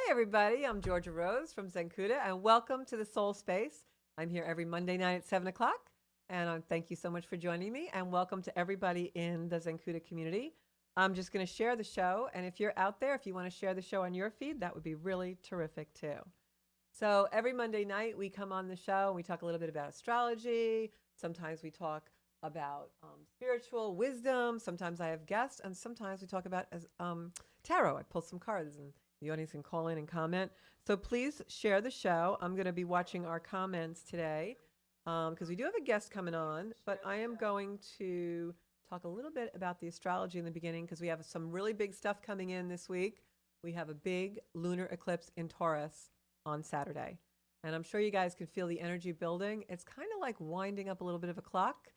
everybody. I'm Georgia Rose from Zencuda, and welcome to the Soul Space. I'm here every Monday night at 7 o'clock, and thank you so much for joining me, and welcome to everybody in the Zencuda community. I'm just going to share the show, and if you're out there, if you want to share the show on your feed, that would be really terrific too. So every Monday night, we come on the show, and we talk a little bit about astrology. Sometimes we talk about spiritual wisdom. Sometimes I have guests, and sometimes we talk about tarot. I pull some cards, and the audience can call in and comment. So please share the show. I'm going to be watching our comments today because we do have a guest coming on, but I am going to talk a little bit about the astrology in the beginning because we have some really big stuff coming in this week. We have a big lunar eclipse in Taurus on Saturday. And I'm sure you guys can feel the energy building. It's kind of like winding up a little bit of a clock.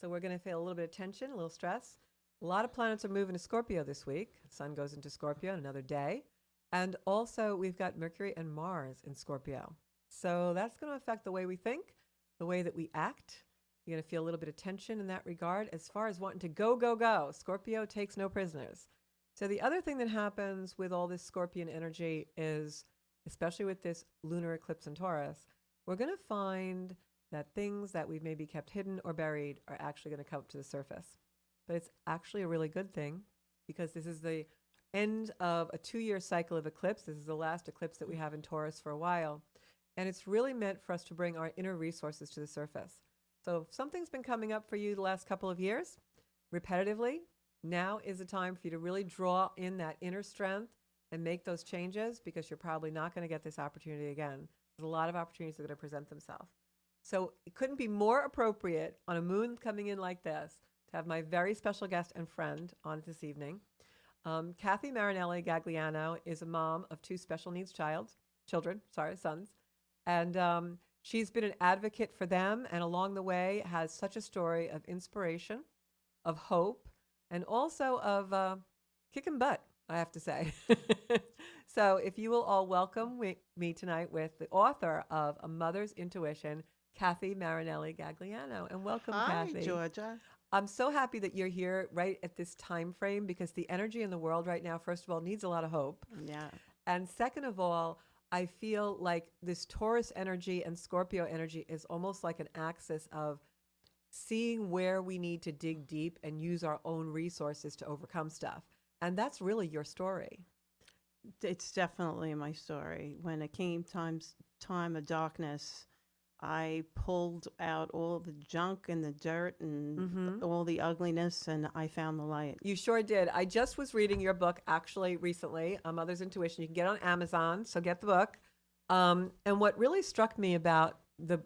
So we're going to feel a little bit of tension, a little stress. A lot of planets are moving to Scorpio this week. The sun goes into Scorpio in another day. And also, we've got Mercury and Mars in Scorpio. So that's going to affect the way we think, the way that we act. You're going to feel a little bit of tension in that regard. As far as wanting to go, go, go, Scorpio takes no prisoners. So the other thing that happens with all this Scorpion energy is, especially with this lunar eclipse in Taurus, we're going to find that things that we've maybe kept hidden or buried are actually going to come up to the surface. But it's actually a really good thing because this is the end of a 2-year cycle of eclipse. This is the last eclipse that we have in Taurus for a while. And it's really meant for us to bring our inner resources to the surface. So if something's been coming up for you the last couple of years, repetitively, now is the time for you to really draw in that inner strength and make those changes because you're probably not going to get this opportunity again. There's a lot of opportunities that are going to present themselves. So it couldn't be more appropriate on a moon coming in like this to have my very special guest and friend on this evening. Cathy Marinelli Gagliano is a mom of 2 special needs sons. And she's been an advocate for them and along the way has such a story of inspiration, of hope, and also of kicking butt, I have to say. So if you will all welcome me tonight with the author of A Mother's Intuition, Cathy Marinelli Gagliano. And welcome, Hi, Cathy. Georgia. I'm so happy that you're here right at this time frame because the energy in the world right now, first of all, needs a lot of hope. Yeah. And second of all, I feel like this Taurus energy and Scorpio energy is almost like an axis of seeing where we need to dig deep and use our own resources to overcome stuff. And that's really your story. It's definitely my story. When it came time of darkness, I pulled out all the junk and the dirt and all the ugliness, and I found the light. You sure did. I just was reading your book actually recently, A Mother's Intuition. You can get it on Amazon, so get the book. And what really struck me about the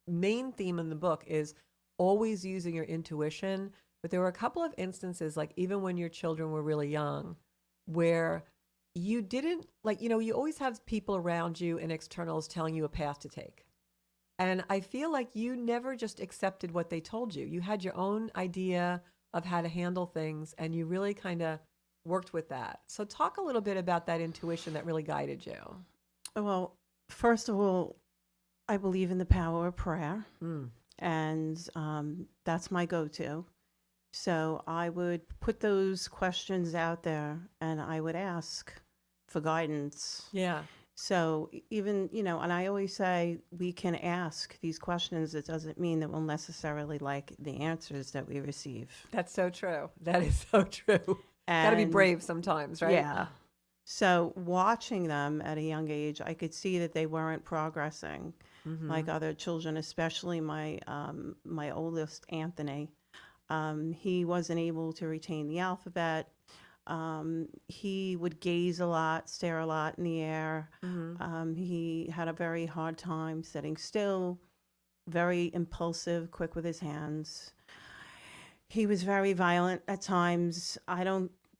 main theme in the book is always using your intuition. But there were a couple of instances, like even when your children were really young, where you didn't, like, you always have people around you and externals telling you a path to take. And I feel like you never just accepted what they told you. You had your own idea of how to handle things, and you really kind of worked with that. So talk a little bit about that intuition that really guided you. Well, first of all, I believe in the power of prayer, and that's my go-to. So I would put those questions out there, and I would ask for guidance. Yeah. So even, and I always say we can ask these questions. It doesn't mean that we'll necessarily like the answers that we receive. That's so true. That is so true. Got to be brave sometimes, right? Yeah. So watching them at a young age, I could see that they weren't progressing like other children, especially my oldest, Anthony. He wasn't able to retain the alphabet. He would gaze a lot, stare a lot in the air. He had a very hard time sitting still, very impulsive, quick with his hands. He was very violent at times.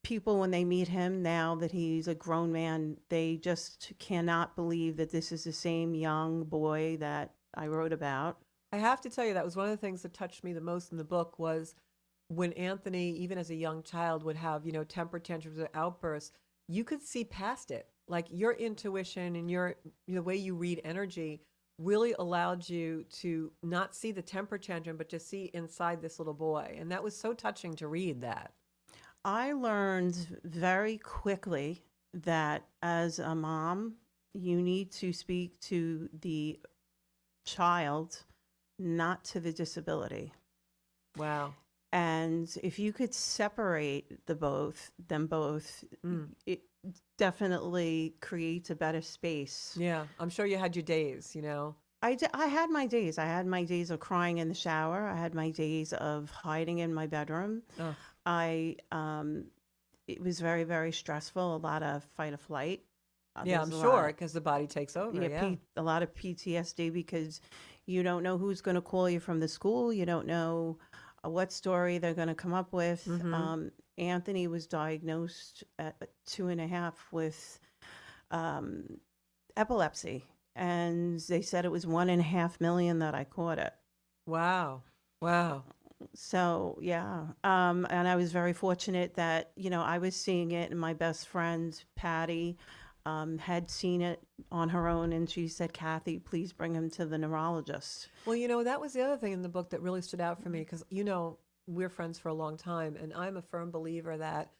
People, when they meet him now that he's a grown man, they just cannot believe that this is the same young boy that I wrote about. I have to tell you, that was one of the things that touched me the most in the book was when Anthony, even as a young child, would have, temper tantrums or outbursts, you could see past it. Like your intuition and the way you read energy really allowed you to not see the temper tantrum, but to see inside this little boy. And that was so touching to read that. I learned very quickly that as a mom, You need to speak to the child, not to the disability. Wow. And if you could separate them both, it definitely creates a better space. Yeah. I'm sure you had your days, you know. I had my days. I had my days of crying in the shower. I had my days of hiding in my bedroom. Oh, I it was very, very stressful. A lot of fight or flight. yeah, There's I'm a sure lot, because the body takes over. Yeah. a lot of PTSD because you don't know who's going to call you from the school. You don't know what story they're going to come up with. Mm-hmm. Anthony was diagnosed at 2.5 with um, epilepsy, and they said it was 1.5 million that I caught it. Wow. Wow. So yeah, and I was very fortunate that I was seeing it, and my best friend Patty had seen it on her own, and she said, "Kathy, please bring him to the neurologist." Well, you know, that was the other thing in the book that really stood out for me because, you know, we're friends for a long time, and I'm a firm believer that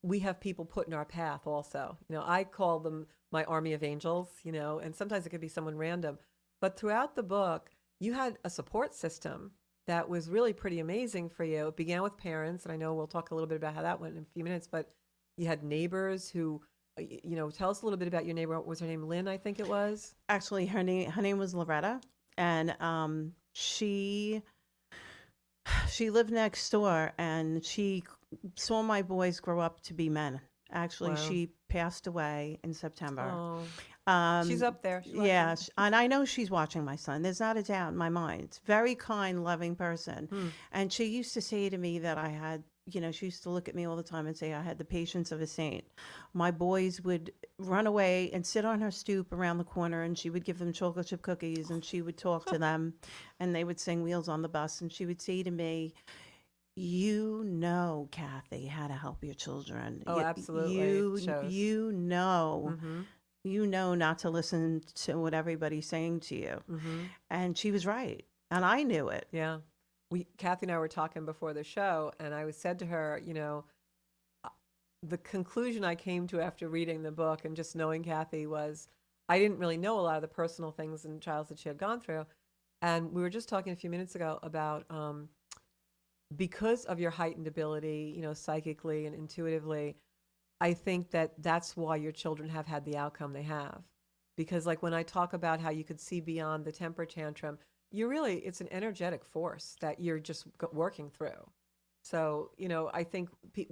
we have people put in our path also. You know, I call them my army of angels, you know, and sometimes it could be someone random. But throughout the book, you had a support system that was really pretty amazing for you. It began with parents, and I know we'll talk a little bit about how that went in a few minutes, but you had neighbors who, you know, tell us a little bit about your neighbor. What was her name? Lynn, I think it was. Actually, her name was Loretta, and she lived next door, and she saw my boys grow up to be men. Actually, Wow. she passed away in September. Oh, she's Um, up there. She's yeah, watching. and I know she's watching my son. There's not a doubt in my mind. Very kind, loving person. Hmm. And she used to say to me that I had, she used to look at me all the time and say I had the patience of a saint. My boys would run away and sit on her stoop around the corner, and she would give them chocolate chip cookies, and she would talk to them, and they would sing Wheels on the Bus, and she would say to me, Kathy, how to help your children. Oh, absolutely. It shows. Mm-hmm. You know not to listen to what everybody's saying to you. Mm-hmm. And she was right. And I knew it. Yeah. Kathy and I were talking before the show, and I was said to her, you know, the conclusion I came to after reading the book and just knowing Kathy was I didn't really know a lot of the personal things and trials that she had gone through. And we were just talking a few minutes ago about because of your heightened ability, you know, psychically and intuitively, I think that that's why your children have had the outcome they have. Because, like, when I talk about how you could see beyond the temper tantrum, it's an energetic force that you're just working through. So, you know, I think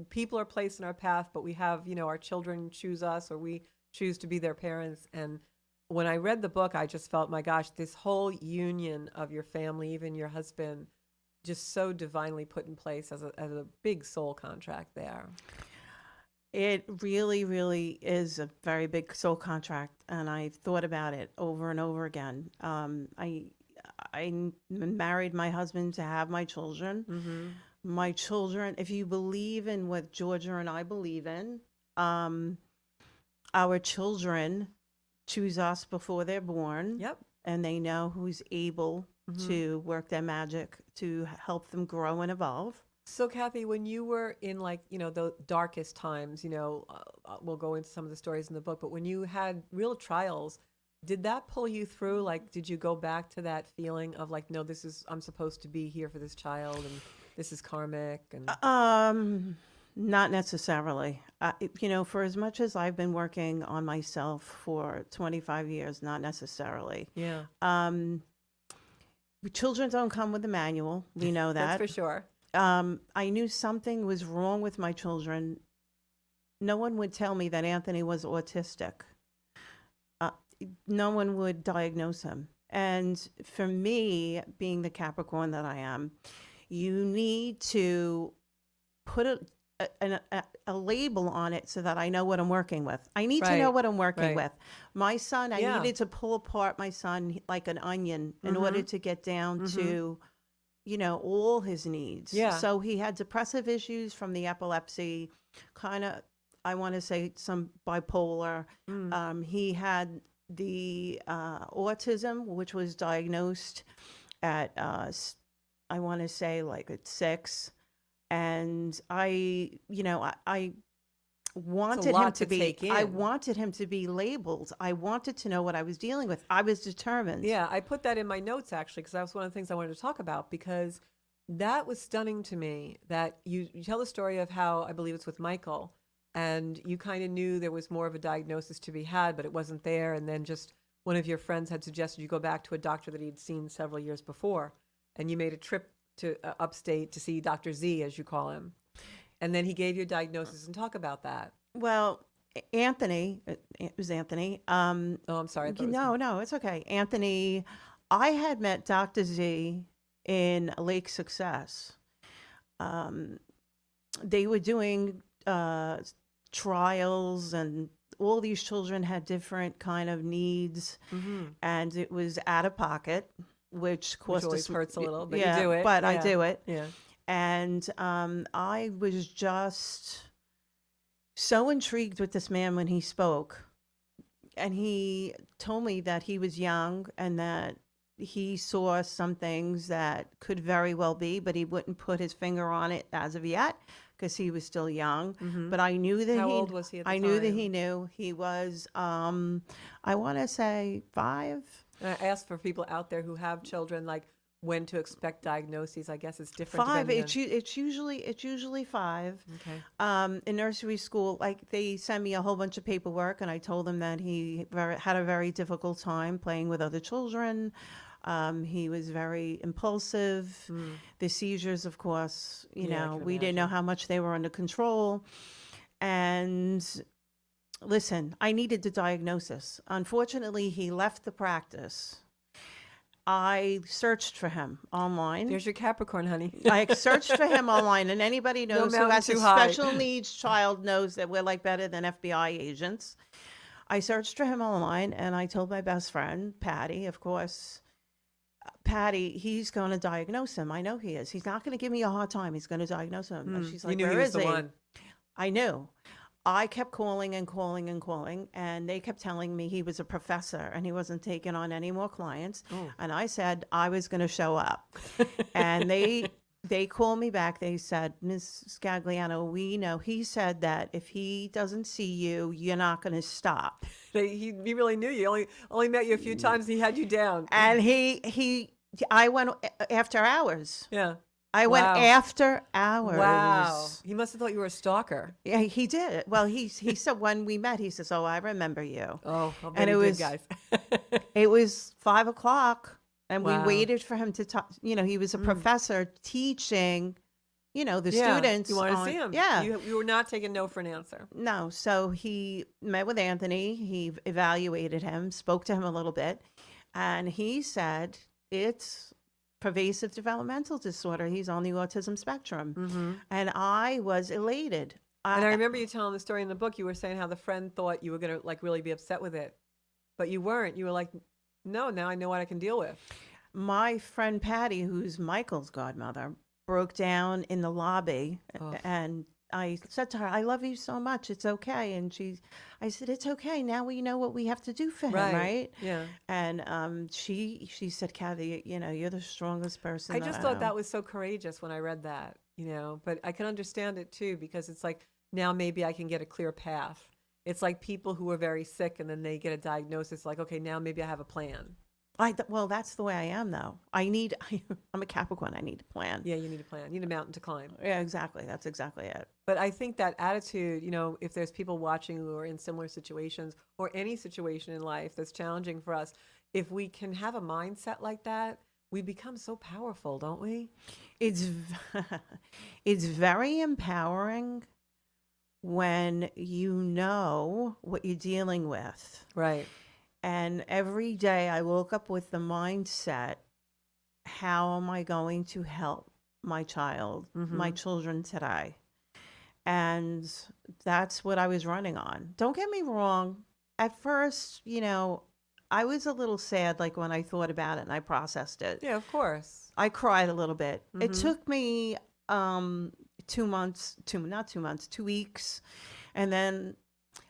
people are placed in our path, but we have, you know, our children choose us or we choose to be their parents. And when I read the book, I just felt, my gosh, this whole union of your family, even your husband, just so divinely put in place as a big soul contract there. It really, really is a very big soul contract. And I've thought about it over and over again. I married my husband to have my children. Mm-hmm. My children, if you believe in what Georgia and I believe in, our children choose us before they're born. Yep. And they know who's able to work their magic to help them grow and evolve. So, Kathy, when you were in, like, you know, the darkest times, you know, we'll go into some of the stories in the book, but when you had real trials, did that pull you through? Like, did you go back to that feeling of like, no, I'm supposed to be here for this child and this is karmic? And Not necessarily. For as much as I've been working on myself for 25 years, not necessarily. Yeah. Children don't come with a manual. We know that. That's for sure. I knew something was wrong with my children. No one would tell me that Anthony was autistic. No one would diagnose him. And for me, being the Capricorn that I am, you need to put a label on it so that I know what I'm working with. I need to know what I'm working with. My son, I needed to pull apart my son like an onion in order to get down to, all his needs. Yeah. So he had depressive issues from the epilepsy, kind of, I want to say some bipolar. He had the autism, which was diagnosed at, I want to say like at 6. And I wanted him lot to to be, take I in. wanted him to be labeled. I wanted to know what I was dealing with. I was determined. Yeah, I put that in my notes actually because that was one of the things I wanted to talk about because that was stunning to me that you tell the story of how I believe it's with Michael and you kind of knew there was more of a diagnosis to be had, but it wasn't there. And then just one of your friends had suggested you go back to a doctor that he'd seen several years before. And you made a trip to upstate to see Dr. Z, as you call him. And then he gave you a diagnosis and talk about that. Well, Anthony, it was Anthony. Oh, I'm sorry. I thought it was. No, it's okay. Anthony, I had met Dr. Z in Lake Success. They were doing trials, and all these children had different kind of needs, and it was out of pocket, which cost always us hurts a little, but yeah, you do it. but I Yeah. do it. Yeah. And I was just so intrigued with this man when he spoke. And he told me that he was young and that he saw some things that could very well be, but he wouldn't put his finger on it as of yet because he was still young. But I knew that How old was he at the I knew that time? he knew he was, I want to say 5. And I asked for people out there who have children, like when to expect diagnoses. I guess it's different. 5. depending on- It's usually 5. Okay. In nursery school, like they sent me a whole bunch of paperwork, and I told them that he had a very difficult time playing with other children. He was very impulsive. The seizures, of course, Yeah, I can we didn't know imagine. how much they were under control. And listen, I needed the diagnosis. Unfortunately, he left the practice. I searched for him online. There's your Capricorn, honey. I searched for him online, and anybody No knows who mountain has a too high. special needs child knows that we're like better than FBI agents. I searched for him online, and I told my best friend, Patty, of course, Patty, he's going to diagnose him. I know he is. He's not going to give me a hard time. He's going to diagnose him. And she's You like, knew he where was is the he? one. I knew. I kept calling and calling and calling, and they kept telling me he was a professor and he wasn't taking on any more clients. And I said I was going to show up. And they called me back. They said, Ms. Gagliano, we know. He said that if he doesn't see you, you're not going to stop. He really knew you. Only met you a few times. And he had you down. And I went after hours. Yeah. I went Wow. after hours. Wow. He must have thought you were a stalker. Yeah, he did. Well, he said when we met, he says, "Oh, I remember you." Oh, I'll bet And he it did, was- guys. It was 5:00, and Wow. we waited for him to talk. He was a professor teaching, the Yeah, students. You wanted to see him. Yeah. You were not taking no for an answer. No, so he met with Anthony. He evaluated him, spoke to him a little bit, and he said it's pervasive developmental disorder. He's on the autism spectrum. And I was elated. And I remember you telling the story in the book. You were saying how the friend thought you were going to like really be upset with it, but you weren't. You were like, no, now I know what I can deal with. My friend Patty, who's Michael's godmother, broke down in the lobby, and I said to her, "I love you so much. It's okay." And I said, "It's okay. Now we know what we have to do for him, right?" Yeah. And she said, "Cathy, you're the strongest person." I just thought that was so courageous when I read that, but I can understand it too, because it's like, now maybe I can get a clear path. It's like people who are very sick and then they get a diagnosis like, okay, now maybe I have a plan. Well, that's the way I am, though. I'm a Capricorn. I need a plan. Yeah, you need a plan. You need a mountain to climb. Yeah, exactly. That's exactly it. But I think that attitude, if there's people watching who are in similar situations or any situation in life that's challenging for us, if we can have a mindset like that, we become so powerful, don't we? It's very empowering when you know what you're dealing with. Right. And every day I woke up with the mindset, how am I going to help my child, my children today? And that's what I was running on. Don't get me wrong. At first, I was a little sad, like when I thought about it and I processed it. Yeah, of course. I cried a little bit. It took me 2 months, not 2 months, 2 weeks. And then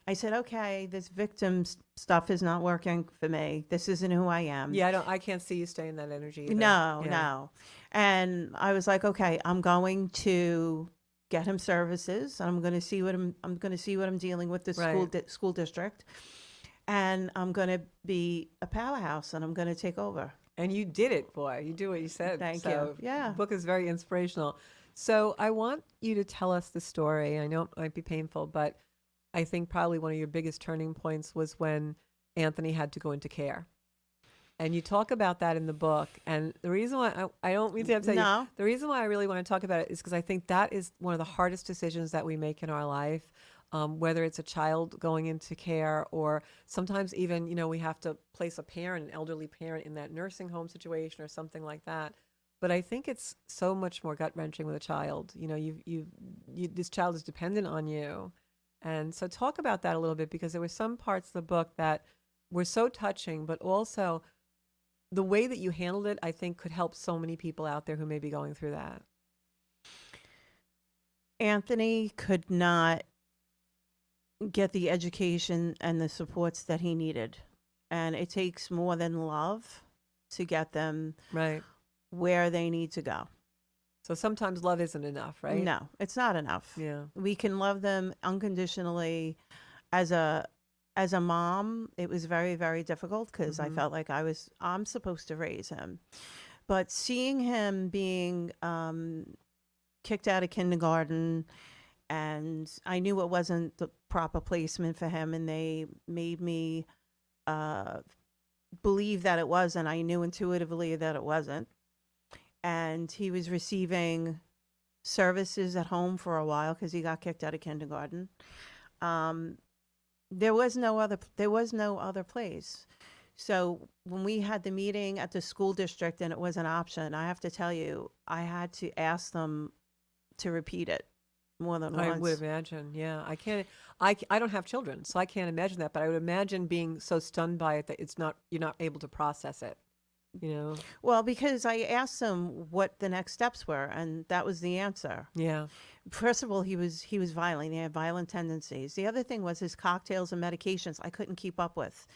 I said, okay, this victim stuff is not working for me. This isn't who I am. Yeah, I can't see you stay in that energy either. No, Yeah. no. And I was like, okay, I'm going to get him services, and I'm going to see what I'm going to see what I'm dealing with the Right. school district, and I'm going to be a powerhouse, and I'm going to take over. And you did it, boy. You do what you said. Thank you. So the Yeah. book is very inspirational. So I want you to tell us the story. I know it might be painful, but I think probably one of your biggest turning points was when Anthony had to go into care. And you talk about that in the book. And the reason why I don't mean to upset you, No. the reason why I really want to talk about it is because I think that is one of the hardest decisions that we make in our life. Whether it's a child going into care, or sometimes even, we have to place a parent, an elderly parent, in that nursing home situation or something like that. But I think it's so much more gut wrenching with a child. This child is dependent on you. And so talk about that a little bit, because there were some parts of the book that were so touching, but also the way that you handled it, I think, could help so many people out there who may be going through that. Anthony could not get the education and the supports that he needed. And it takes more than love to get them Right. where they need to go. So sometimes love isn't enough, right? No, it's not enough. Yeah. We can love them unconditionally. As a mom, it was very, very difficult because I felt like I'm supposed to raise him. But seeing him being kicked out of kindergarten, and I knew it wasn't the proper placement for him, and they made me believe that it was, and I knew intuitively that it wasn't. And he was receiving services at home for a while because he got kicked out of kindergarten. There was no other place. So when we had the meeting at the school district and it was an option, I have to tell you, I had to ask them to repeat it more than I once. would imagine. Yeah. I don't have children, so I can't imagine that, but I would imagine being so stunned by it that you're not able to process it, Well, because I asked them what the next steps were, and that was the answer. Yeah. First of all, he was violent. He had violent tendencies. The other thing was his cocktails and medications I couldn't keep up with.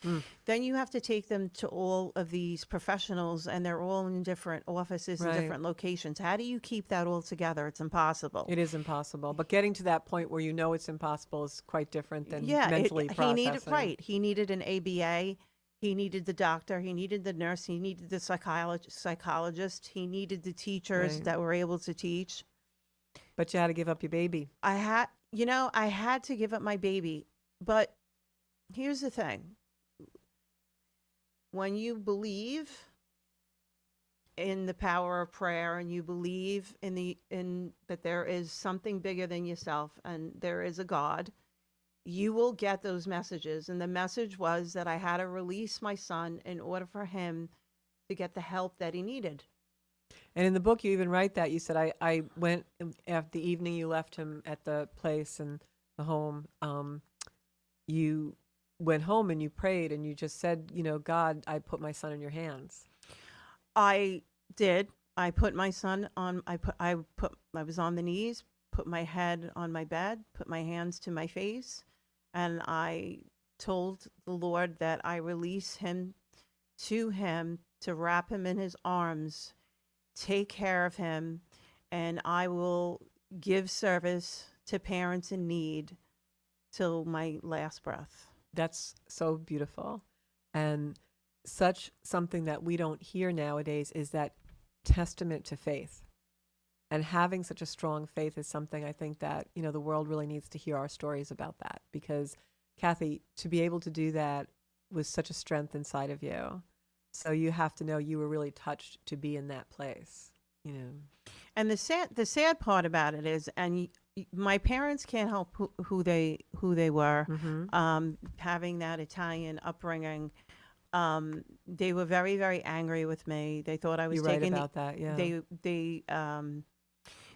Then you have to take them to all of these professionals, and they're all in different offices and Right. different locations. How do you keep that all together? It's impossible. It is impossible. But getting to that point where it's impossible is quite different than mentally processing. He needed an ABA. He needed the doctor. He needed the nurse. He needed the psychologist. He needed the teachers Right. that were able to teach. But you had to give up your baby. I had to give up my baby. But here's the thing. When you believe in the power of prayer, and you believe in that there is something bigger than yourself, and there is a God, you will get those messages. And the message was that I had to release my son in order for him to get the help that he needed. And in the book, you even write that. You said, I went after the evening you left him at the place and the home. You went home and you prayed and you just said, God, I put my son in your hands. I did. I put my son on, I was on the knees, put my head on my bed, put my hands to my face, and I told the Lord that I release him to wrap him in his arms, take care of him, and I will give service to parents in need till my last breath. That's so beautiful. And such something that we don't hear nowadays is that testament to faith. And having such a strong faith is something I think that, the world really needs to hear our stories about that. Because, Cathy, to be able to do that was such a strength inside of you. So you have to know you were really touched to be in that place, And the sad part about it is, and my parents can't help who they were, having that Italian upbringing. They were very, very angry with me. They thought I was You're right about that. Yeah.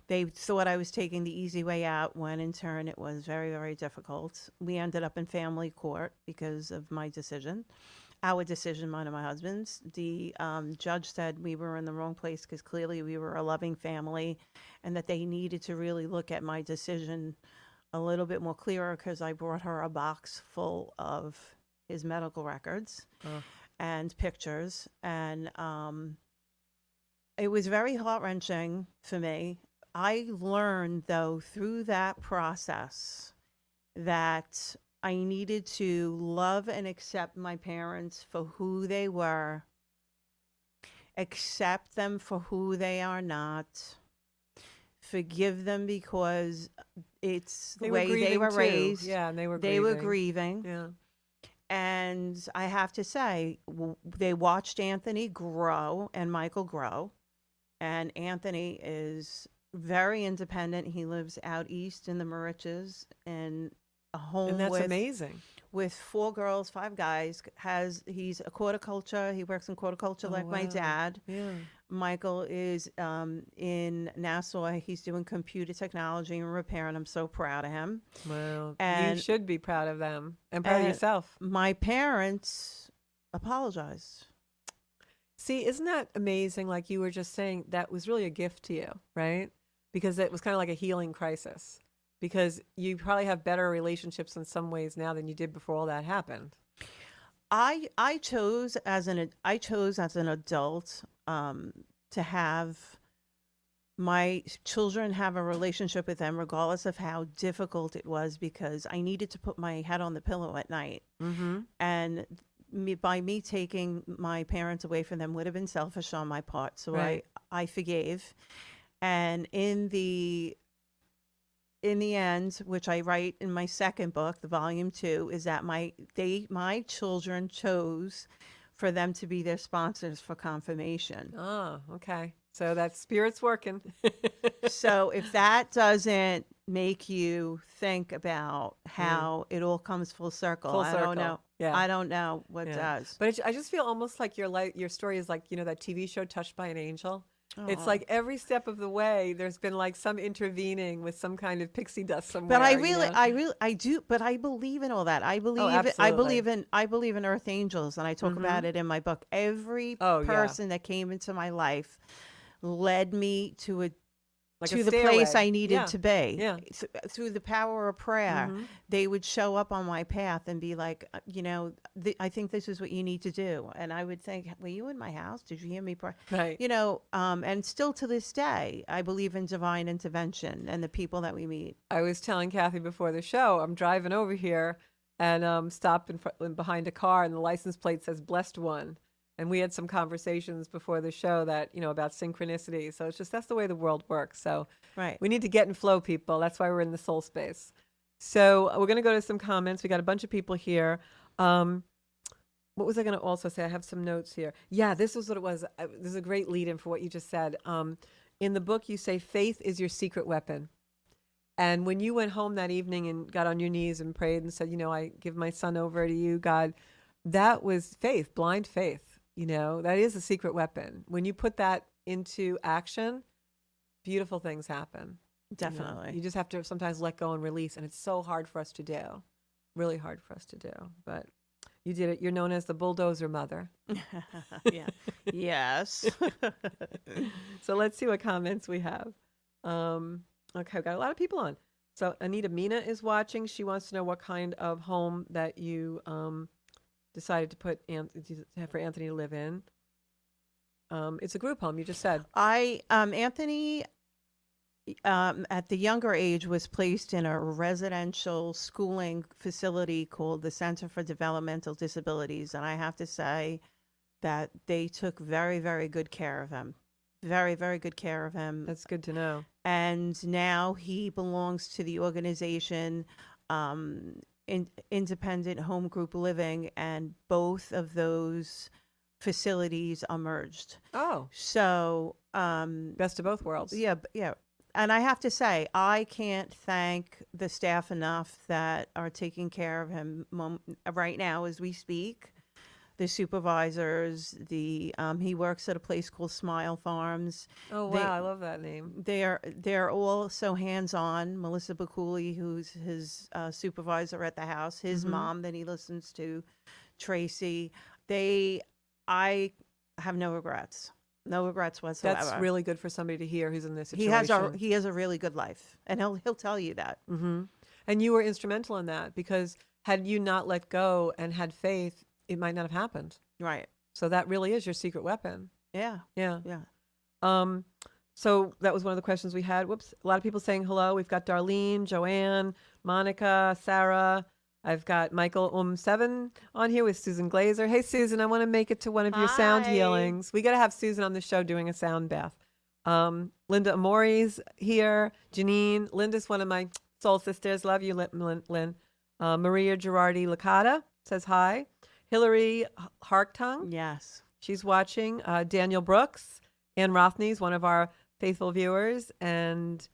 They thought I was taking the easy way out, when in turn it was very, very difficult. We ended up in family court because of my decision. Our decision, mine and my husband's. The judge said we were in the wrong place because clearly we were a loving family, and that they needed to really look at my decision a little bit more clearer, because I brought her a box full of his medical records and pictures. And it was very heart-wrenching for me. I learned though through that process that I needed to love and accept my parents for who they were, accept them for who they are not, forgive them because it's the They were way they grieving were too. raised. Yeah, and they were They were grieving. grieving. Yeah. And I have to say, they watched Anthony grow and Michael grow. And Anthony is very independent. He lives out east in the Mauritius in a And home that's amazing. with 4 girls, 5 guys. He's a horticulture. He works in horticulture Oh, like my wow. dad. Yeah. Michael is in Nassau. He's doing computer technology and repair, and I'm so proud of him. Well, you And should be proud of them and proud of and yourself. my parents apologized. See, isn't that amazing? Like you were just saying, that was really a gift to you, right? Because it was kind of like a healing crisis. Because you probably have better relationships in some ways now than you did before all that happened. I chose as an adult to have my children have a relationship with them regardless of how difficult it was, because I needed to put my head on the pillow at night. Mm-hmm. And by me taking my parents away from them would have been selfish on my part. So Right. I forgave. And in the end, which I write in my second book, the volume 2, is that my children chose for them to be their sponsors for confirmation. Oh, okay. So that spirit's working. So if that doesn't make you think about how it all comes full circle, Full I don't know. circle. Yeah. I don't know what Yeah. does. But I just feel almost like your story is like, that TV show Touched by an Angel. It's Aw. like every step of the way, there's been like some intervening with some kind of pixie dust somewhere. But I do. But I believe in all that. I believe absolutely. I believe in earth angels, and I talk about it in my book. Every Oh, yeah. person that came into my life led me to Like a the place stairway. I needed Yeah. to be. Yeah. Through the power of prayer, Mhm. they would show up on my path and be like, I think this is what you need to do. And I would think, were you in my house? Did you hear me pray? Right. And still to this day, I believe in divine intervention and the people that we meet. I was telling Cathy before the show, I'm driving over here and stopped behind a car, and the license plate says "Blessed One." And we had some conversations before the show that about synchronicity. So it's just that's the way the world works. So Right. we need to get in flow, people. That's why we're in the soul space. So we're going to go to some comments. We got a bunch of people here. What was I going to also say? I have some notes here. Yeah, this was what it was. This is a great lead-in for what you just said. In the book, you say faith is your secret weapon. And when you went home that evening and got on your knees and prayed and said, I give my son over to you, God, that was faith, blind faith. That is a secret weapon. When you put that into action, beautiful things happen. Definitely. You just have to sometimes let go and release. And it's so hard for us to do. Really hard for us to do. But you did it. You're known as the bulldozer mother. Yeah. Yes. So let's see what comments we have. Okay, we've got a lot of people on. So Anita Mina is watching. She wants to know what kind of home that you decided to put for Anthony to live in. It's a group home, you just said. Anthony, at the younger age, was placed in a residential schooling facility called the Center for Developmental Disabilities. And I have to say that they took very, very good care of him. Very, very good care of him. That's good to know. And now he belongs to the organization Independent Home Group Living, and both of those facilities are merged. Oh. So Best of both worlds. yeah. And I have to say, I can't thank the staff enough that are taking care of him right now as we speak. The supervisors, he works at a place called Smile Farms. Oh, wow, I love that name. They're all so hands-on. Melissa Baculi, who's his supervisor at the house, his mom that he listens to, Tracy. I have no regrets. No regrets whatsoever. That's really good for somebody to hear who's in this situation. He has a really good life, and he'll tell you that. Mm-hmm. And you were instrumental in that, because had you not let go and had faith, it might not have happened. Right. So that really is your secret weapon. Yeah. Yeah. Yeah. So that was one of the questions we had. Whoops. A lot of people saying hello. We've got Darlene, Joanne, Monica, Sarah. I've got Michael 7 on here with Susan Glazer. Hey, Susan, I want to make it to one of your sound Hi. healings. We got to have Susan on the show doing a sound bath. Linda Amori's here. Janine. Linda's one of my soul sisters. Love you, Lynn. Maria Girardi Licata says hi. Hillary Harktung. Yes. She's watching. Daniel Brooks. Ann Rothney's one of our faithful viewers. And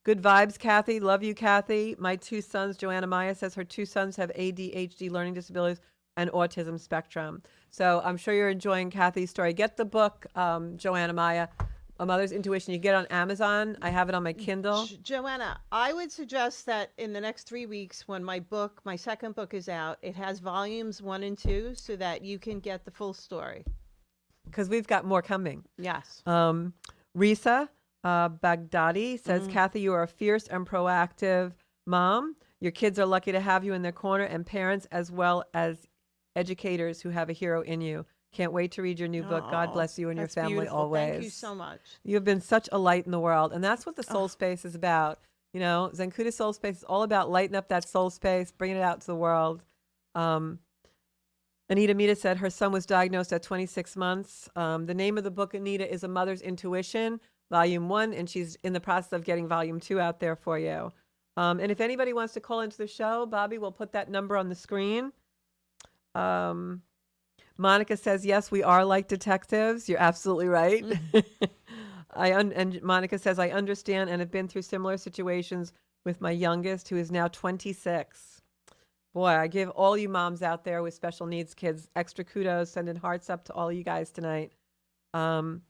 good vibes, Kathy. Love you, Kathy. My 2 sons, Joanna Maya says her 2 sons have ADHD, learning disabilities, and autism spectrum. So I'm sure you're enjoying Kathy's story. Get the book, Joanna Maya, A Mother's Intuition. You get it on Amazon. I have it on my Kindle. Joanna, I would suggest that in the next 3 weeks, when my second book is out, it has volumes 1 and 2 so that you can get the full story. Because we've got more coming. Yes. Risa Baghdadi says, Kathy, you are a fierce and proactive mom. Your kids are lucky to have you in their corner, and parents as well as educators who have a hero in you. Can't wait to read your new book. God bless you and your family beautiful. always. Thank you so much. You have been such a light in the world, and that's what the soul space is about. You know, Zenkuda Soul Space is all about lighting up that soul space, bringing it out to the world. Anita Mita said her son was diagnosed at 26 months. The name of the book, Anita, is A Mother's Intuition, Volume 1, and she's in the process of getting Volume 2 out there for you. And if anybody wants to call into the show, Bobby will put that number on the screen. Monica says, yes, we are like detectives. You're absolutely right. And Monica says, I understand and have been through similar situations with my youngest, who is now 26. Boy, I give all you moms out there with special needs kids extra kudos, sending hearts up to all you guys tonight. And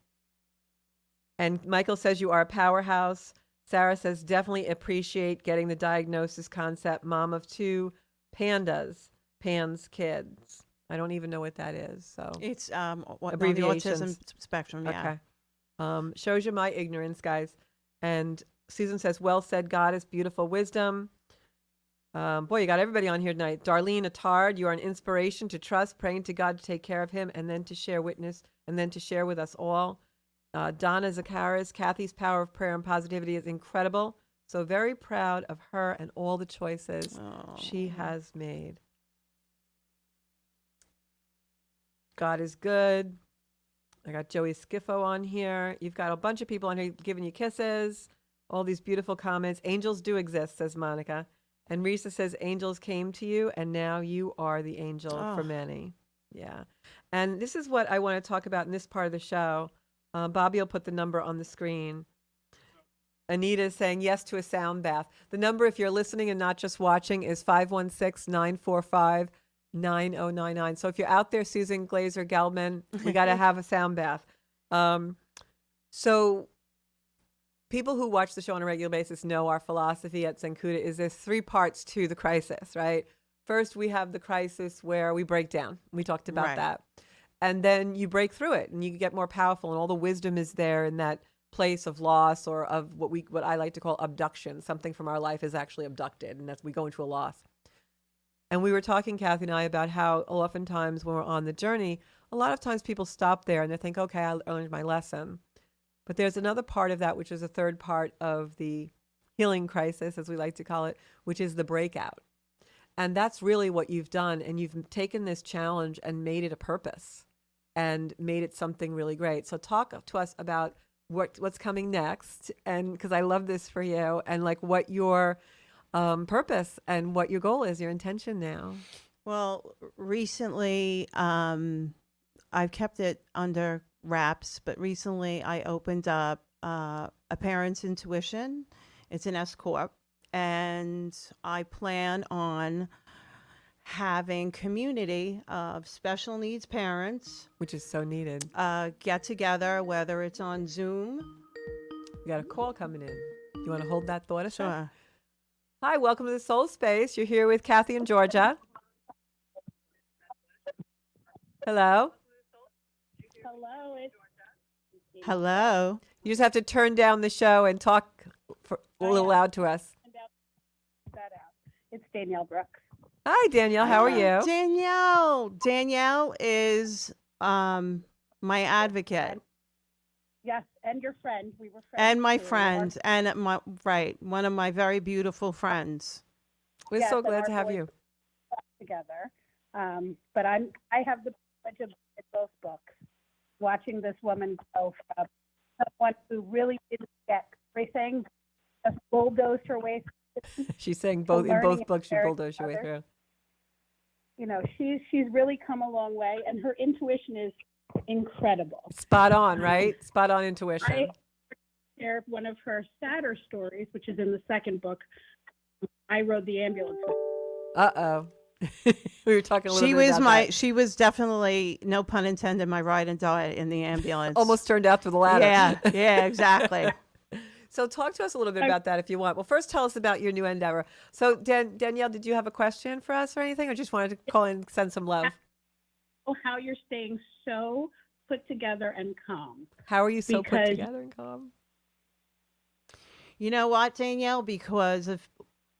Michael says you are a powerhouse. Sarah says, definitely appreciate getting the diagnosis concept. Mom of 2 pandas, Pan's kids. I don't even know what that is. So it's on the abbreviations. autism spectrum. Yeah. Okay. Shows you my ignorance, guys. And Susan says, well said, goddess, beautiful wisdom. Boy, you got everybody on here tonight. Darlene Attard, you are an inspiration to trust, praying to God to take care of him, and then to share witness, and then to share with us all. Donna Zakaris, Kathy's power of prayer and positivity is incredible. So very proud of her and all the choices she has made. God is good. I got Joey Skiffo on here. You've got a bunch of people on here giving you kisses. All these beautiful comments. Angels do exist, says Monica. And Risa says, angels came to you, and now you are the angel for many. Yeah. And this is what I want to talk about in this part of the show. Bobby will put the number on the screen. Anita is saying yes to a sound bath. The number, if you're listening and not just watching, is 516-945-9099. So if you're out there, Susan Glazer Gelman, we got to have a sound bath. So people who watch the show on a regular basis know our philosophy at Zenkuda is there's 3 parts to the crisis, right? First, we have the crisis where we break down. We talked about that. And then you break through it and you get more powerful, and all the wisdom is there in that place of loss, or of what I like to call abduction. Something from our life is actually abducted, and that's we go into a loss. And we were talking, Kathy and I, about how oftentimes when we're on the journey, a lot of times people stop there and they think, okay, I learned my lesson. But there's another part of that, which is a third part of the healing crisis, as we like to call it, which is the breakout. And that's really what you've done. And you've taken this challenge and made it a purpose and made it something really great. So talk to us about what's coming next. And because I love this for you, and like what your purpose and what your goal is, your intention now. Well, recently, I've kept it under wraps, but recently I opened up a Parent's Intuition. It's an S Corp, and I plan on having community of special needs parents, which is so needed, get together, whether it's on Zoom. You got a call coming in. You want to hold that thought a sec? Sure. Hi, welcome to the Soul Space. You're here with Kathy and Georgia. Hello. Hello. You just have to turn down the show and talk a little loud to us. It's Danielle Brooks. Hi, Danielle. How are you? Danielle is my advocate. Yes, and your friend. We were friends And my too. friend, and one of my very beautiful friends. We're Yes, so and glad our to have boys you. together. But I have the privilege of reading both books, watching this woman grow from someone who really didn't get everything, just bulldozed her way She's saying to both in learning both and books you sharing bulldoze your with way others. through. You know, she's really come a long way, and her intuition is incredible. Spot on, Um, right? Spot on I intuition. shared one of her sadder stories, which is in the second book. I rode the ambulance. Uh-oh. We were talking a little bit about that. She was definitely, no pun intended, my ride and die in the ambulance. Almost turned out through the ladder. Yeah, exactly. So talk to us a little bit about that if you want. Well, first tell us about your new endeavor. So Danielle, did you have a question for us or anything, or just wanted to call in and send some love? How you're staying so put together and calm. How are you so put Because- together and calm? You know what, Danielle? Because of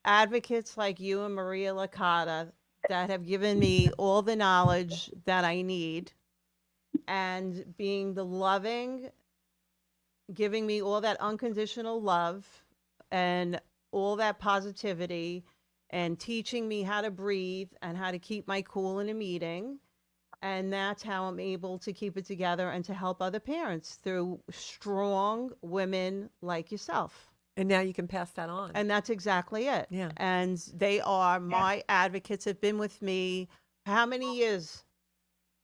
advocates like you and Maria Licata that have given me all the knowledge that I need, and being the loving, giving me all that unconditional love and all that positivity, and teaching me how to breathe and how to keep my cool in a meeting. And that's how I'm able to keep it together and to help other parents through strong women like yourself. And now you can pass that on. And that's exactly it. Yeah. And they are my advocates, have been with me how many years,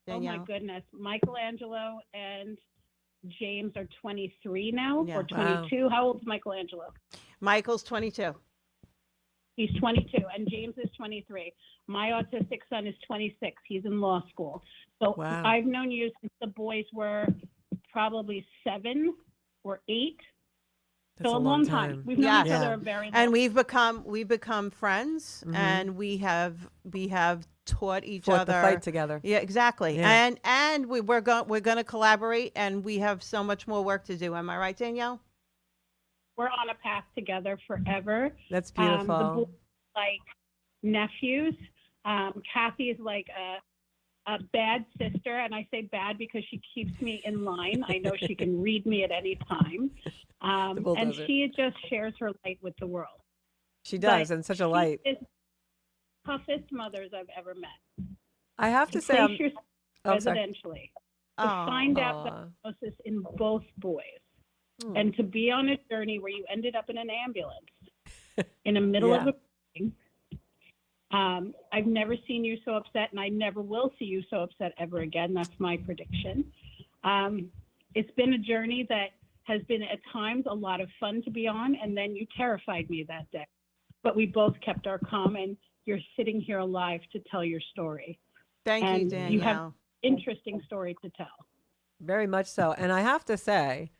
Danielle? Oh my goodness. Michelangelo and James are 23 now, Yeah. or 22. Wow. How old is Michelangelo? Michael's 22. He's 22, and James is 23. My autistic son is 26. He's in law school. So Wow. I've known you since the boys were probably 7 or 8. That's so a long time. We've known each other a very long time. And we've become friends, and we have taught each Fought other the fight together. Yeah, exactly. Yeah. And we're going to collaborate, and we have so much more work to do. Am I right, Danielle? We're on a path together forever. That's beautiful. The boys are like nephews. Cathy is like a bad sister, and I say bad because she keeps me in line. I know she can read me at any time. And she just shares her light with the world. She does, and such a light. She is the toughest mothers I've ever met. I have to say, place yourself residentially to find out the diagnosis in both boys, and to be on a journey where you ended up in an ambulance in the middle of a meeting. I've never seen you so upset, and I never will see you so upset ever again. That's my prediction. It's been a journey that has been at times a lot of fun to be on, and then you terrified me that day. But we both kept our calm, and you're sitting here alive to tell your story. Thank you, Danielle. You have an interesting story to tell. Very much so. And I have to say,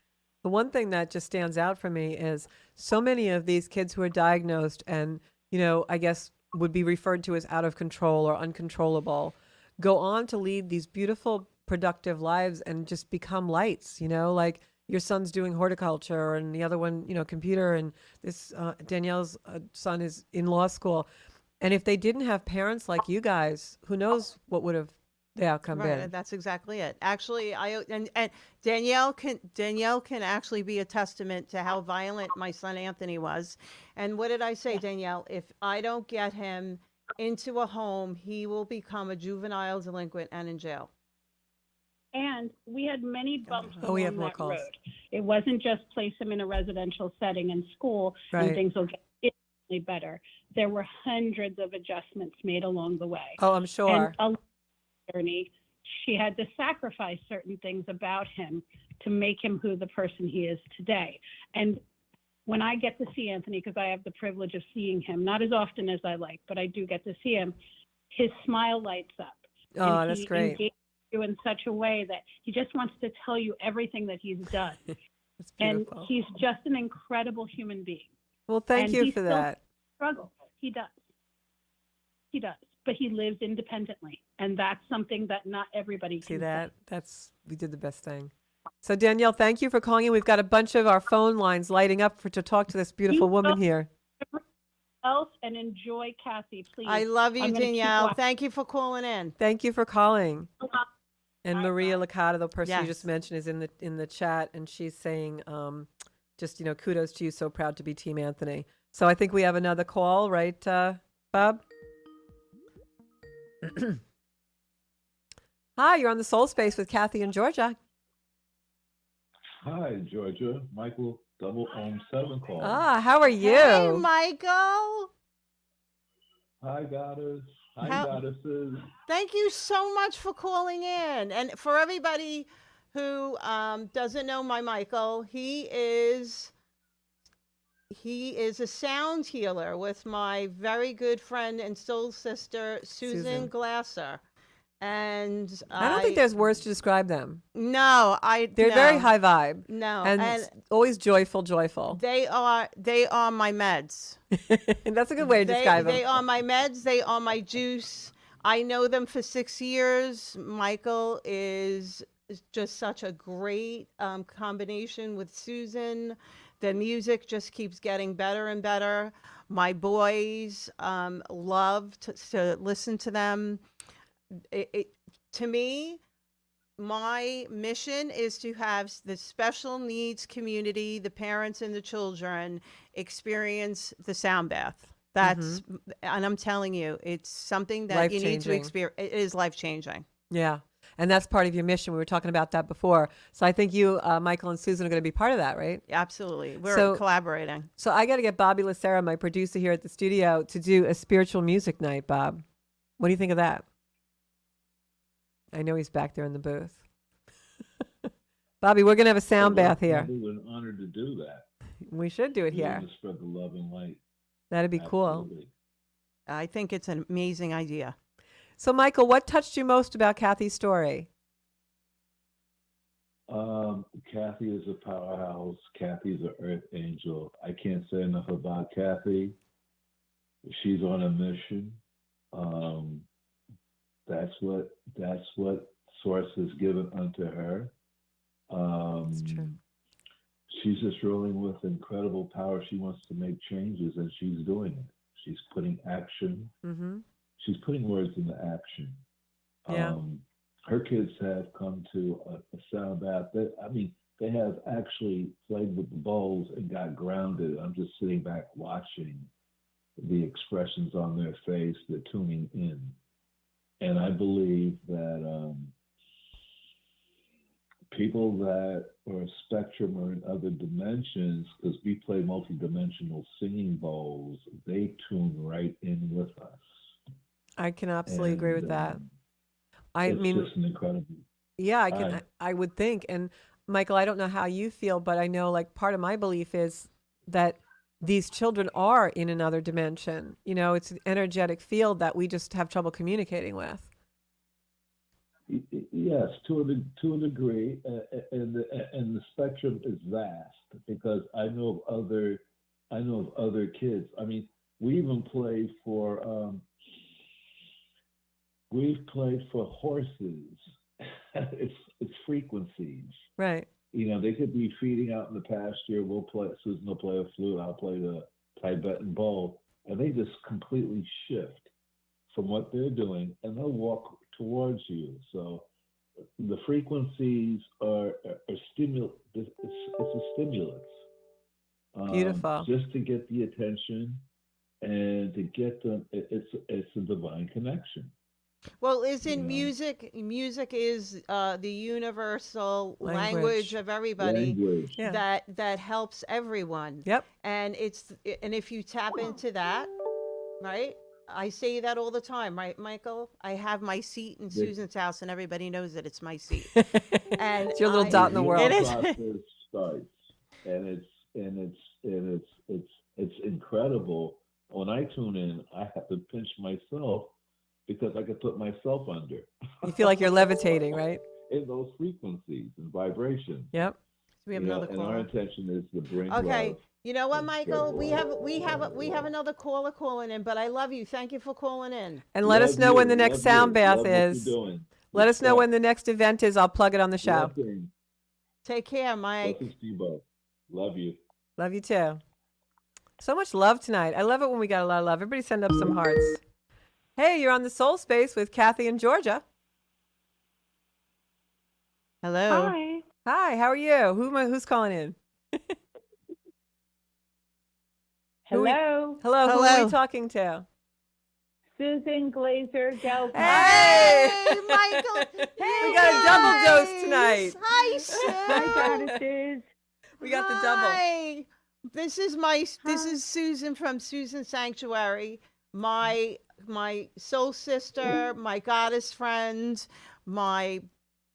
the one thing that just stands out for me is so many of these kids who are diagnosed and, I guess would be referred to as out of control or uncontrollable, go on to lead these beautiful, productive lives and just become lights, like your son's doing horticulture and the other one, computer, and this Danielle's son is in law school. And if they didn't have parents like you guys, who knows what would have the outcome been. That's exactly it. Actually, and Danielle can actually be a testament to how violent my son Anthony was. And what did I say, Danielle? If I don't get him into a home, he will become a juvenile delinquent and in jail. And we had many bumps we along have more that calls. road. It wasn't just place him in a residential setting and school and things will get instantly better. There were hundreds of adjustments made along the way. Oh, I'm sure. And journey, she had to sacrifice certain things about him to make him who the person he is today. And when I get to see Anthony, because I have the privilege of seeing him, not as often as I like, but I do get to see him, his smile lights up. Oh, and that's great. He engages you in such a way that he just wants to tell you everything that he's done. That's and beautiful. he's just an incredible human being. Well, thank And you he for still that. struggles. He does. He does. But he lives independently. And that's something that not everybody can See that? We did the best thing. So Danielle, thank you for calling in. We've got a bunch of our phone lines lighting up to talk to this beautiful woman here. Else and enjoy Cathy, please. I love you, I'm gonna keep Danielle. watching. Thank you for calling in. Thank you for calling. And Maria Licata, the person you just Yes. mentioned, is in the chat, and she's saying, just kudos to you. So proud to be Team Anthony. So I think we have another call, right, Bob? Hi, you're on the Soul Space with Cathy and Georgia. Hi, Georgia. Michael 007 call. Ah, how are you? Hey, Michael. Hi, goddess. Hi, goddesses. Thank you so much for calling in. And for everybody who doesn't know my Michael, he is a sound healer with my very good friend and soul sister, Susan Glasser. And I don't think there's words to describe them. No, they're very high vibe. No, and always joyful. They are my meds. And that's a good way to describe them. They are my meds. They are my juice. I know them for 6 years. Michael is just such a great combination with Susan. The music just keeps getting better and better. My boys love to listen to them. To me, my mission is to have the special needs community, the parents and the children, experience the sound bath. And I'm telling you, it's something that you need to experience. It is life-changing. Yeah. And that's part of your mission. We were talking about that before. So I think you, Michael and Susan, are going to be part of that, right? Absolutely. We're collaborating. So I got to get Bobby Lacera, my producer here at the studio, to do a spiritual music night, Bob. What do you think of that? I know he's back there in the booth. Bobby, we're going to have a sound bath here. It would be an honor to do that. We should do it here. To spread the love and light. That'd be Absolutely. Cool. I think it's an amazing idea. So, Michael, what touched you most about Cathy's story? Cathy is a powerhouse. Cathy's an earth angel. I can't say enough about Cathy. She's on a mission. That's what Source has given unto her. That's true. She's just rolling with incredible power. She wants to make changes, and she's doing it. She's putting action. Mm-hmm. She's putting words into action. Yeah. Her kids have come to a sound bath. They have actually played with the bowls and got grounded. I'm just sitting back watching the expressions on their face. They're tuning in. And I believe that people that are a spectrum or in other dimensions, because we play multidimensional singing bowls, they tune right in with us. I can absolutely agree with that. It's just an incredible. Yeah, I would think. And Michael, I don't know how you feel, but I know like part of my belief is that these children are in another dimension. You know, it's an energetic field that we just have trouble communicating with. Yes, to a degree, and the spectrum is vast because I know of other kids. I mean, we even play for we've played for horses. it's frequencies. Right. You know, they could be feeding out in the pasture. Susan will play a flute. I'll play the Tibetan bowl, and they just completely shift from what they're doing, and they'll walk towards you. So the frequencies are stimulus. It's a stimulus. Beautiful. Just to get the attention and to get them. It's a divine connection. Well, isn't music? Music is the universal language of everybody. Yeah. That helps everyone. Yep. And if you tap into that, right? I say that all the time, right, Michael? I have my seat in Susan's house, and everybody knows that it's my seat. And it's your little dot in the world. It is. Starts, and it's incredible. When I tune in, I have to pinch myself because I could put myself under. You feel like you're levitating, right? In those frequencies and vibrations. Yep. We have another and caller. our intention is to bring Okay. love. You know what, Michael? We have another caller calling in, but I love you. Thank you for calling in. And let us know when the next sound bath is. Let us know when the next event is. I'll plug it on the show. Take care, Mike. Blessings to you both. Love you. Love you too. So much love tonight. I love it when we got a lot of love. Everybody send up some hearts. Hey, you're on the Soul Space with Cathy and Georgia. Hello. Hi. Hi, how are you? Who's calling in? Who we- Hello. Hello, who are we Hello. talking to? Susan Glazer Delpine. Hey! Hey, Michael. We got a double dose tonight. Hi, Sue. Hi, goddesses. We got the double. Hi. This is Hi. Susan from Susan Sanctuary. My soul sister, my goddess friend, my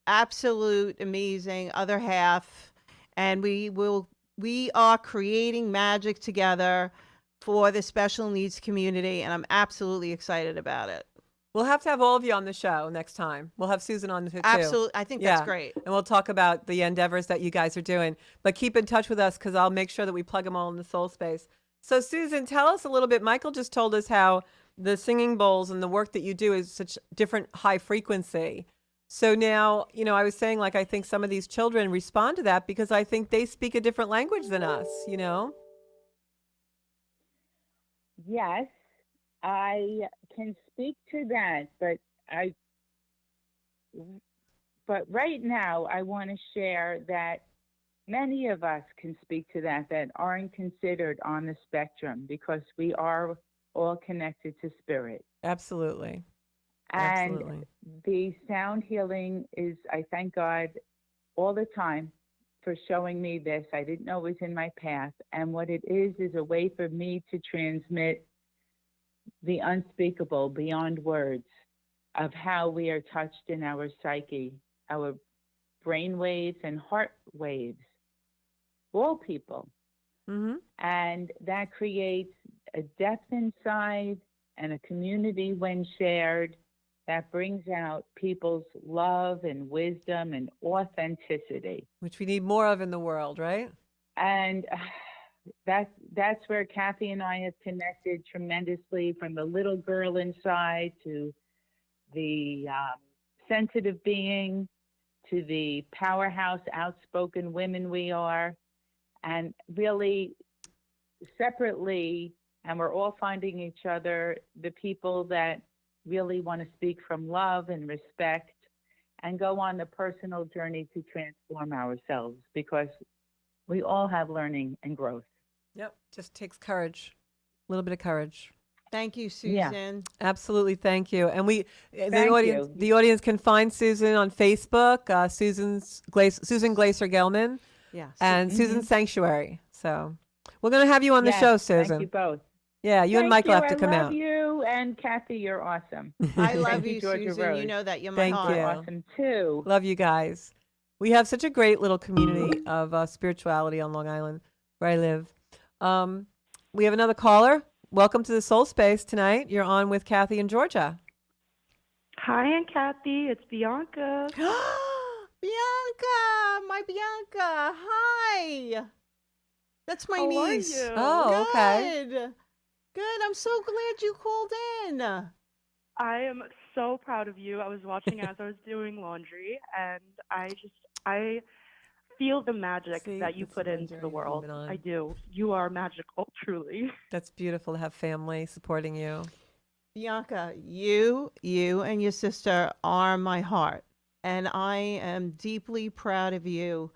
absolute amazing other half, and we are creating magic together for the special needs community, and I'm absolutely excited about it. We'll have to have all of you on the show next time. We'll have Susan on too. Absolutely. I think that's great. And we'll talk about the endeavors that you guys are doing. But keep in touch with us because I'll make sure that we plug them all in the soul space. So, Susan, tell us a little bit. Michael just told us how the singing bowls and the work that you do is such different high frequency. So now, I was saying, like, I think some of these children respond to that because I think they speak a different language than us. Yes, I can speak to that, but right now I want to share that many of us can speak to that aren't considered on the spectrum because we are all connected to spirit. Absolutely. And Absolutely. the sound healing is, I thank God all the time for showing me this. I didn't know it was in my path. And what it is a way for me to transmit the unspeakable beyond words of how we are touched in our psyche, our brain waves and heart waves, all people. Mm-hmm. And that creates a depth inside and a community when shared that brings out people's love and wisdom and authenticity. Which we need more of in the world, right? And that's where Cathy and I have connected tremendously, from the little girl inside to the sensitive being to the powerhouse, outspoken women we are, and really separately, and we're all finding each other, the people that really want to speak from love and respect and go on the personal journey to transform ourselves, because we all have learning and growth. Yep. Just takes courage. A little bit of courage. Thank you, Yeah. Susan. Absolutely. Thank you. And the Thank audience, you. the audience can find Susan on Facebook, Susan Glaser Gelman, Yes. and Susan Sanctuary. So we're going to have you on the Yes, show, Susan. Thank you both. Yeah, you and Thank Michael you. have to come I love out. you, and Cathy, you're awesome. I love Thank you, you, Georgia Susan. Rose. You know that you're my Thank heart. you. Awesome too. Love you guys. We have such a great little community of spirituality on Long Island, where I live. We have another caller. Welcome to the Soul Space tonight. You're on with Cathy and Georgia. Hi, Aunt Cathy. It's Bianca. Bianca, my Bianca. Hi. That's my How are niece. you? Oh, okay. Good. I'm so glad you called in. I am so proud of you. I was watching as I was doing laundry, and I feel the magic See, that you this put is my into the journey world. moving on. I do. You are magical, truly. That's beautiful to have family supporting you. Bianca, you and your sister are my heart, and I am deeply proud of you.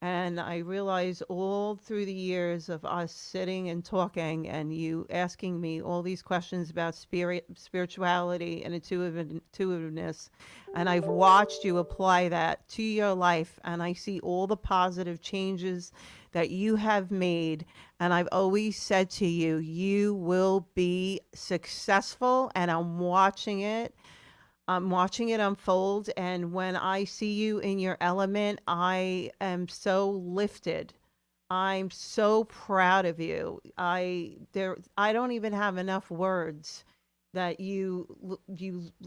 And I realize all through the years of us sitting and talking and you asking me all these questions about spirituality and intuitiveness, and I've watched you apply that to your life, and I see all the positive changes that you have made. And I've always said to you, you will be successful, and I'm watching it. I'm watching it unfold, and when I see you in your element, I am so lifted. I'm so proud of you. I don't even have enough words that you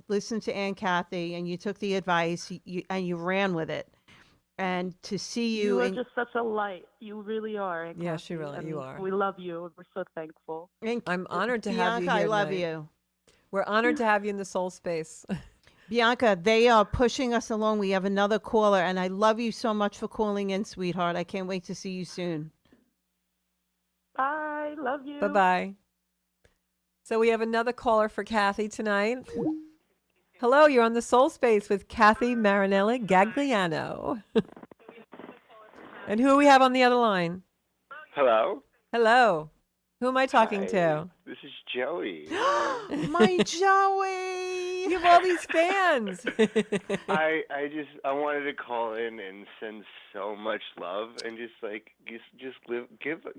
listened to Aunt Cathy and you took the advice and you ran with it. And to see you, You are just such a light. You really are, Aunt Yeah, she Cathy, really- and you are. We love you. We're so thankful. I'm honored to have you Bianca, here I love tonight. you. We're honored to have you in the Soul Space. Bianca, they are pushing us along. We have another caller, and I love you so much for calling in, sweetheart. I can't wait to see you soon. Bye. Love you. Bye-bye. So we have another caller for Cathy tonight. Hello, you're on the Soul Space with Cathy Marinelli Gagliano. And who we have on the other line? Hello. Hello. Who am I talking Hi. to? This is Joey. My Joey. You have all these fans. I wanted to call in and send so much love and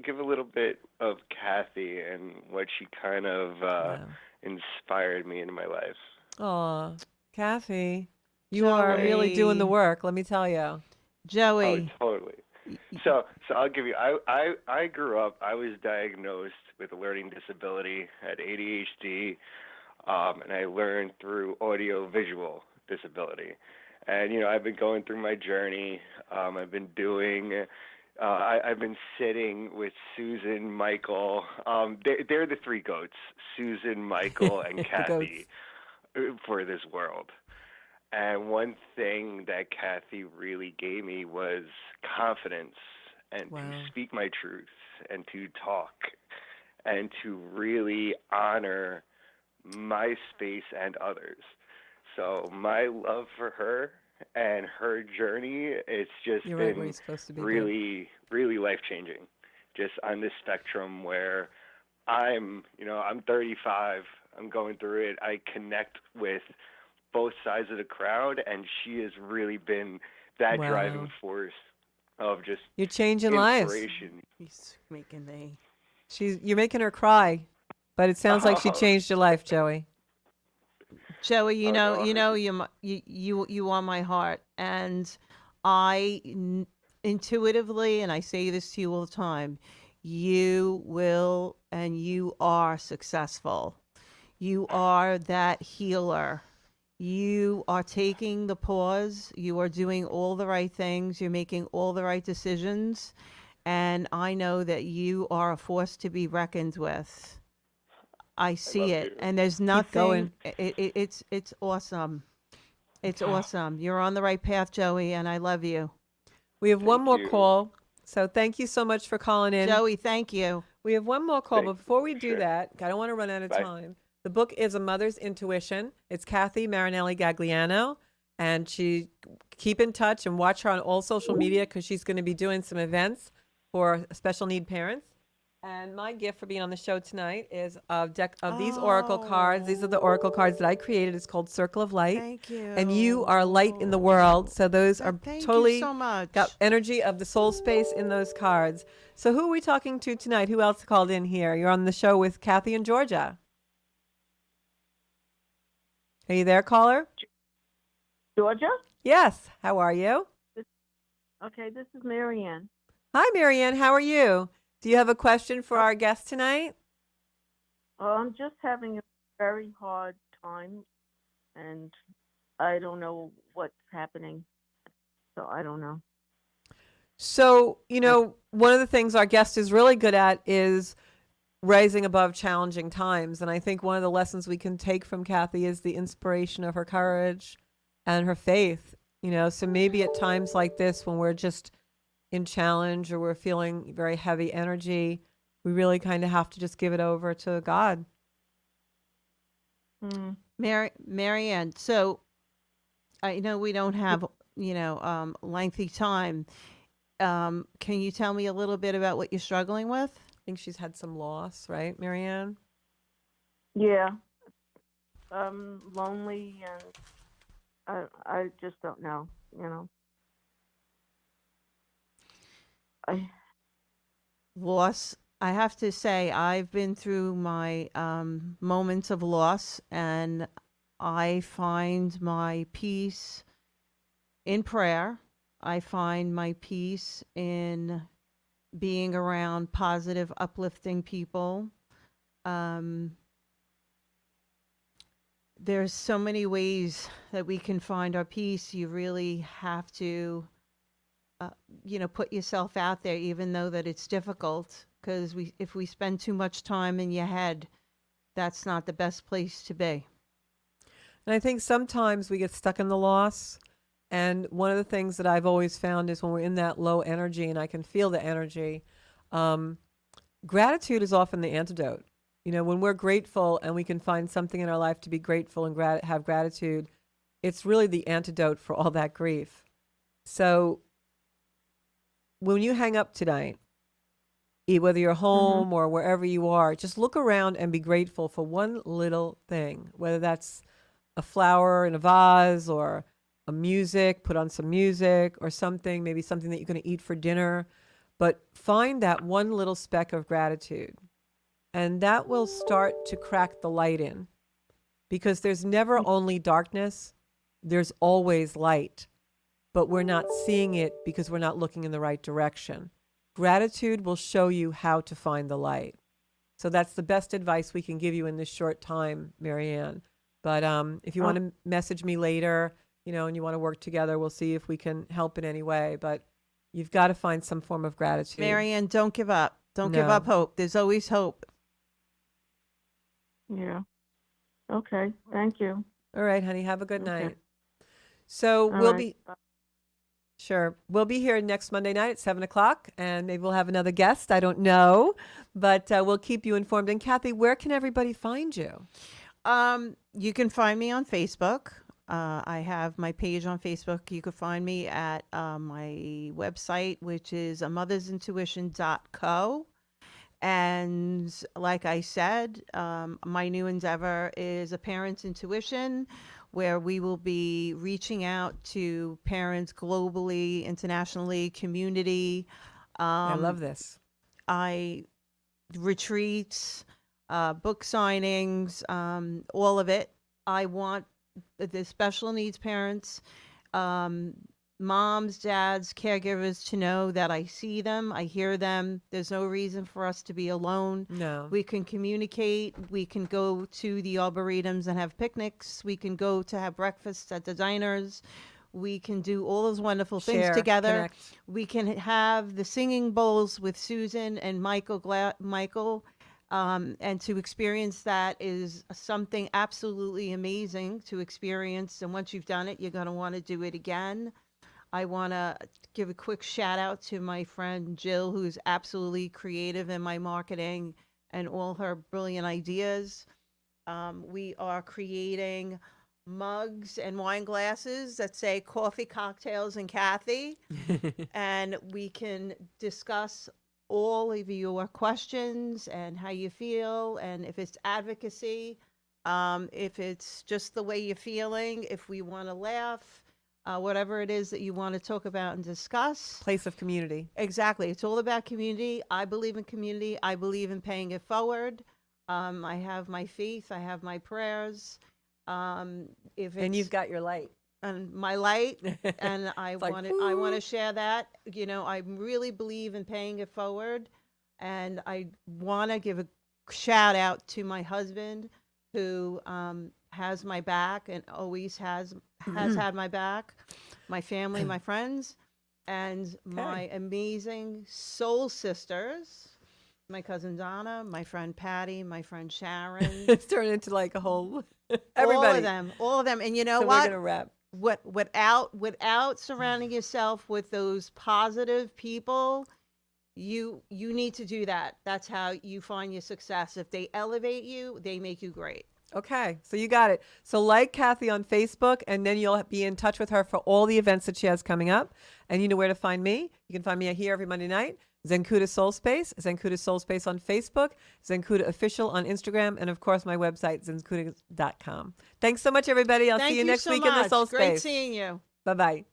give a little bit of Cathy and what she kind of Wow. inspired me in my life. Aw, Cathy, you are really doing the Joey. work, let me tell you. Joey. Oh, totally. So I'll give you. I grew up. I was diagnosed with a learning disability, had ADHD, and I learned through audio visual disability. And I've been going through my journey. I've been doing. I've been sitting with Susan, Michael. They're the three goats: Susan, Michael, and The Cathy for this world. And one thing that Cathy really gave me was confidence and Wow. to speak my truth and to talk and to really honor my space and others. So my love for her and her journey, it's just You're right where been you're supposed to be. really, really life-changing. Just on this spectrum where I'm 35, I'm going through it. I connect with both sides of the crowd, and she has really been that Wow. driving force of just You're changing lives. inspiration. He's making me. You're making her cry, but it sounds like she Oh. changed your life, Joey. Joey, Oh, no. you are my heart, and intuitively, and I say this to you all the time, you will and you are successful. You are that healer. You are taking the pause. You are doing all the right things. You're making all the right decisions, and I know that you are a force to be reckoned with. I see love it, you. and there's going. nothing. It's awesome. It's awesome. You're on the right path, Joey, and I love you. We have one Thank more you. call, so thank you so much for calling in. Joey, thank you. We have one more call, Thank but before we do sure. that, I don't want to run out of Bye. time. The book is A Mother's Intuition. It's Cathy Marinelli Gagliano, and keep in touch and watch her on all social media because she's going to be doing some events for special need parents. And my gift for being on the show tonight is a deck of these oracle cards. These are the oracle cards that I created. It's called Circle of Light. Thank you. And you are light in the world. So those are Thank totally you so much. got energy of the soul space in those cards. So who are we talking to tonight? Who else called in here? You're on the show with Cathy and Georgia. Are you there, caller? Georgia? Yes. How are you? Okay, this is Marianne. Hi, Marianne. How are you? Do you have a question for our guest tonight? I'm just having a very hard time, and I don't know what's happening. So I don't know. So, one of the things our guest is really good at is rising above challenging times. And I think one of the lessons we can take from Cathy is the inspiration of her courage and her faith. So maybe at times like this, when we're just in challenge or we're feeling very heavy energy, we really kind of have to just give it over to God. Marianne, so I know we don't have, lengthy time. Can you tell me a little bit about what you're struggling with? I think she's had some loss, right, Marianne? Yeah. Lonely, and I just don't know, Loss. I have to say, I've been through my moments of loss, and I find my peace in prayer. I find my peace in being around positive, uplifting people. There's so many ways that we can find our peace. You really have to, put yourself out there, even though that it's difficult. Because if we spend too much time in your head, that's not the best place to be. And I think sometimes we get stuck in the loss. And one of the things that I've always found is when we're in that low energy, and I can feel the energy, gratitude is often the antidote. You know, when we're grateful and we can find something in our life to be grateful and have gratitude, it's really the antidote for all that grief. So when you hang up tonight, whether you're home or wherever you are, just look around and be grateful for one little thing, whether that's a flower in a vase or a music, put on some music or something, maybe something that you're going to eat for dinner. But find that one little speck of gratitude, and that will start to crack the light in, because there's never only darkness, there's always light, but we're not seeing it because we're not looking in the right direction. Gratitude will show you how to find the light. So that's the best advice we can give you in this short time, Marianne. But if you want to message me later, you know, and you want to work together, we'll see if we can help in any way. But you've got to find some form of gratitude. Marianne, don't give up. Don't give up hope. There's always hope. Yeah. Okay. Thank you. All right, honey. Have a good night. So we'll be... Sure. We'll be here next Monday night at 7 o'clock, and maybe we'll have another guest. I don't know, but we'll keep you informed. And Cathy, where can everybody find you? You can find me on Facebook. I have my page on Facebook. You can find me at my website, which is mothersintuition.co. And like I said, my new endeavor is a parent's intuition, where we will be reaching out to parents globally, internationally, community. I love this. Retreats, book signings, all of it. I want the special needs parents, moms, dads, caregivers to know that I see them, I hear them. There's no reason for us to be alone. No. We can communicate. We can go to the arboretums and have picnics. We can go to have breakfast at the diners. We can do all those wonderful things together. Connect. We can have the singing bowls with Susan and Michael. And to experience that is something absolutely amazing to experience. And once you've done it, you're going to want to do it again. I want to give a quick shout out to my friend Jill, who's absolutely creative in my marketing and all her brilliant ideas. We are creating mugs and wine glasses that say Coffee, Cocktails, and Cathy. And we can discuss all of your questions and how you feel, and if it's advocacy, if it's just the way you're feeling, if we want to laugh, whatever it is that you want to talk about and discuss. Place of community. Exactly. It's all about community. I believe in community. I believe in paying it forward. I have my faith. I have my prayers. And you've got your light. And my light, and I like, want to share that. You know, I really believe in paying it forward, and I want to give a shout out to my husband, who has my back and always has had my back, my family, my friends, and my amazing soul sisters. My cousin Donna, my friend Patty, my friend Sharon. It's turned into like a whole everybody. All of them. And you know so what? We're gonna wrap. Without surrounding yourself with those positive people, you need to do that. That's how you find your success. If they elevate you, they make you great. Okay, so you got it. So like Cathy on Facebook, and then you'll be in touch with her for all the events that she has coming up. And you know where to find me. You can find me here every Monday night. Zenkuda Soul Space, Zenkuda Soul Space on Facebook, Zenkuda Official on Instagram, and of course my website, zenkuda.com. Thanks so much, everybody. I'll see you next week in the Soul Space. Great seeing you. Bye-bye.